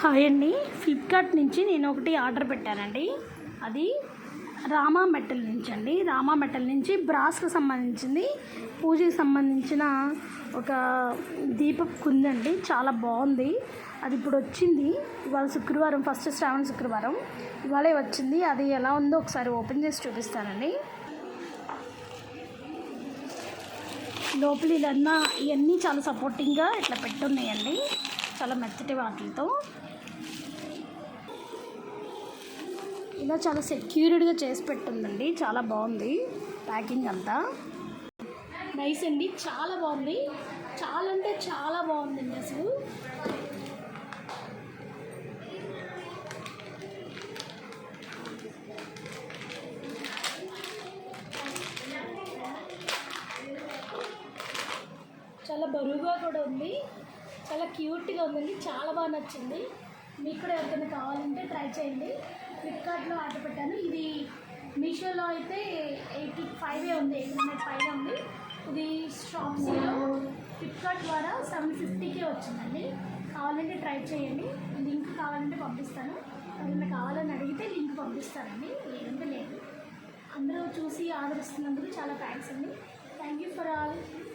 Hi అండి. Flipkart నుంచి నేను ఒకటి ఆర్డర్ పెట్టానండి. అది రామా మెటల్ నుంచి అండి. రామా మెటల్ నుంచి బ్రాస్కి సంబంధించింది, పూజకి సంబంధించిన ఒక దీపపు కుందండి. చాలా బాగుంది. అది ఇప్పుడు వచ్చింది. ఇవాళ శుక్రవారం, ఫస్ట్ శ్రావణ శుక్రవారం ఇవాళే వచ్చింది. అది ఎలా ఉందో ఒకసారి ఓపెన్ చేసి చూపిస్తానండి. లోపల ఇవన్నీ చాలా సపోర్టింగ్గా ఇట్లా పెట్టున్నాయండి. చాలా మెత్తటి వాటితో ఇలా చాలా సెక్యూర్డ్గా చేసి పెట్టుందండి. చాలా బాగుంది ప్యాకింగ్ అంతా. నైస్ అండి. చాలా బాగుంది. చాలా అంటే చాలా బాగుందండి. అసలు చాలా బరువుగా కూడా ఉంది. చాలా క్యూట్గా ఉందండి. చాలా బాగా నచ్చింది. మీకు కూడా ఎవరికైనా కావాలంటే ట్రై చేయండి. ఫ్లిప్కార్ట్లో ఆర్డర్ పెట్టాను. ఇది మీషోలో అయితే 85 ఉంది, 800 పైన ఉంది. ఇది షాప్సీలో ఫ్లిప్కార్ట్ ద్వారా 750కే వచ్చిందండి. కావాలంటే ట్రై చేయండి. లింక్ కావాలంటే పంపిస్తాను. ఎవరైనా కావాలని అడిగితే లింక్ పంపిస్తానండి, లేదంటే లేదు. అందరూ చూసి ఆర్డర్ ఇస్తున్నందుకు చాలా థ్యాంక్స్ అండి. Thank you for all.